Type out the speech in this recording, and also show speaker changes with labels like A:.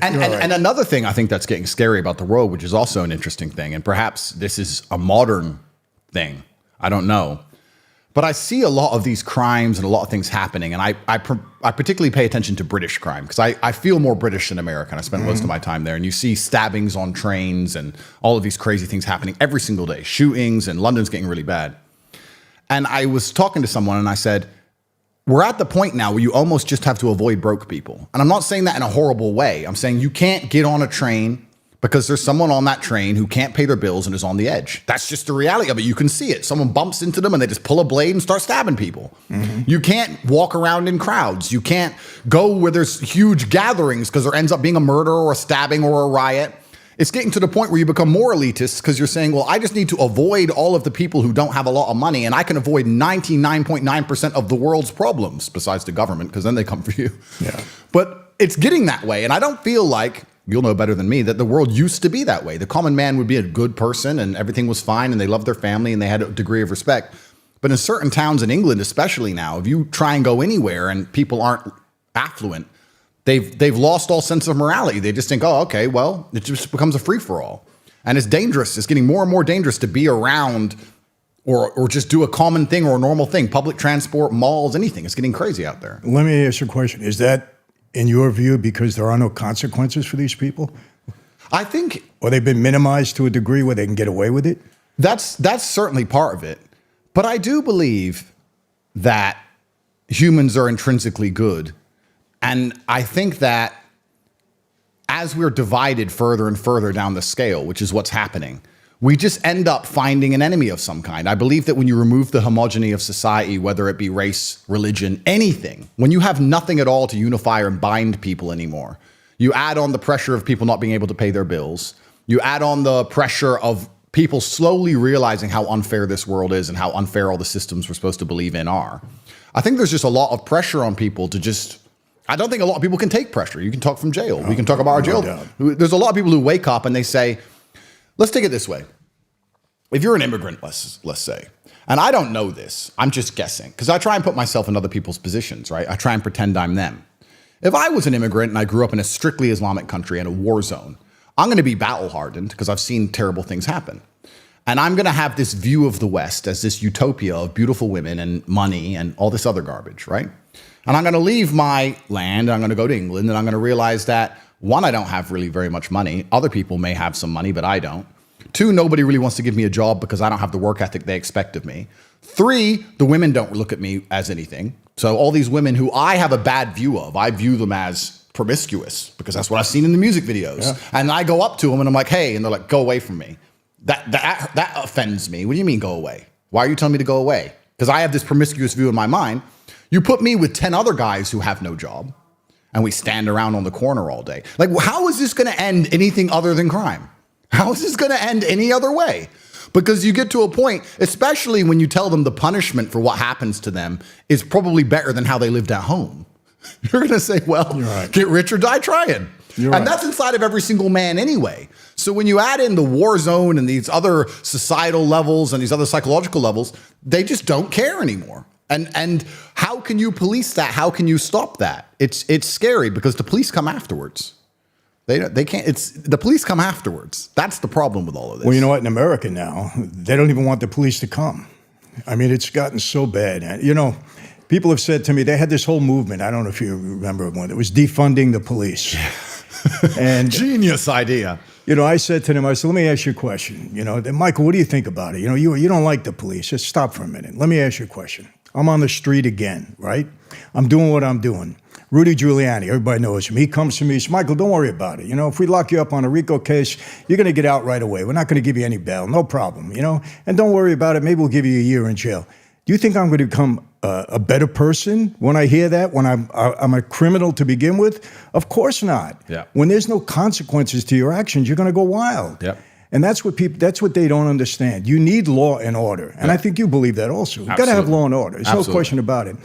A: And another thing I think that's getting scary about the world, which is also an interesting thing, and perhaps this is a modern thing, I don't know, but I see a lot of these crimes and a lot of things happening, and I particularly pay attention to British crime because I feel more British than American. I spent most of my time there, and you see stabbings on trains and all of these crazy things happening every single day, shootings, and London's getting really bad. And I was talking to someone, and I said, we're at the point now where you almost just have to avoid broke people. And I'm not saying that in a horrible way. I'm saying you can't get on a train because there's someone on that train who can't pay their bills and is on the edge. That's just the reality of it. You can see it. Someone bumps into them and they just pull a blade and start stabbing people. You can't walk around in crowds. You can't go where there's huge gatherings because there ends up being a murder or a stabbing or a riot. It's getting to the point where you become more elitist because you're saying, well, I just need to avoid all of the people who don't have a lot of money, and I can avoid 99.9% of the world's problems, besides the government, because then they come for you.
B: Yeah.
A: But it's getting that way, and I don't feel like, you'll know better than me, that the world used to be that way. The common man would be a good person, and everything was fine, and they loved their family, and they had a degree of respect. But in certain towns in England, especially now, if you try and go anywhere and people aren't affluent, they've lost all sense of morality. They just think, oh, okay, well, it just becomes a free-for-all. And it's dangerous. It's getting more and more dangerous to be around or just do a common thing or a normal thing. Public transport, malls, anything. It's getting crazy out there.
B: Let me ask you a question. Is that, in your view, because there are no consequences for these people?
A: I think...
B: Or they've been minimized to a degree where they can get away with it?
A: That's certainly part of it. But I do believe that humans are intrinsically good. And I think that as we're divided further and further down the scale, which is what's happening, we just end up finding an enemy of some kind. I believe that when you remove the homogeny of society, whether it be race, religion, anything, when you have nothing at all to unify or bind people anymore, you add on the pressure of people not being able to pay their bills. You add on the pressure of people slowly realizing how unfair this world is and how unfair all the systems we're supposed to believe in are. I think there's just a lot of pressure on people to just... I don't think a lot of people can take pressure. You can talk from jail. We can talk about our jail. There's a lot of people who wake up and they say, let's take it this way. If you're an immigrant, let's say, and I don't know this, I'm just guessing, because I try and put myself in other people's positions, right? I try and pretend I'm them. If I was an immigrant and I grew up in a strictly Islamic country in a war zone, I'm going to be battle hardened because I've seen terrible things happen. And I'm going to have this view of the West as this utopia of beautiful women and money and all this other garbage, right? And I'm going to leave my land, and I'm going to go to England, and I'm going to realize that, one, I don't have really very much money. Other people may have some money, but I don't. Two, nobody really wants to give me a job because I don't have the work ethic they expect of me. Three, the women don't look at me as anything. So all these women who I have a bad view of, I view them as promiscuous because that's what I've seen in the music videos. Yeah. And I go up to them and I'm like, hey, and they're like, go away from me. That offends me. What do you mean go away? Why are you telling me to go away? Because I have this promiscuous view in my mind. You put me with 10 other guys who have no job and we stand around on the corner all day. Like, how is this going to end anything other than crime? How is this going to end any other way? Because you get to a point, especially when you tell them the punishment for what happens to them is probably better than how they lived at home. You're going to say, well, get rich or die trying. And that's inside of every single man anyway. So when you add in the war zone and these other societal levels and these other psychological levels, they just don't care anymore. And how can you police that? How can you stop that? It's scary because the police come afterwards. They can't. The police come afterwards. That's the problem with all of this.
B: Well, you know what? In America now, they don't even want the police to come. I mean, it's gotten so bad. You know, people have said to me, they had this whole movement. I don't know if you remember one. It was defunding the police. And
A: genius idea.
B: You know, I said to them, I said, let me ask you a question. You know, Michael, what do you think about it? You know, you don't like the police. Just stop for a minute. Let me ask you a question. I'm on the street again, right? I'm doing what I'm doing. Rudy Giuliani, everybody knows him. He comes to me, he says, Michael, don't worry about it. You know, if we lock you up on a RICO case, you're going to get out right away. We're not going to give you any bail, no problem, you know? And don't worry about it. Maybe we'll give you a year in jail. Do you think I'm going to become a better person when I hear that, when I'm a criminal to begin with? Of course not.
A: Yeah.
B: When there's no consequences to your actions, you're going to go wild.
A: Yeah.
B: And that's what they don't understand. You need law and order. And I think you believe that also. You've got to have law and order. There's no question about it.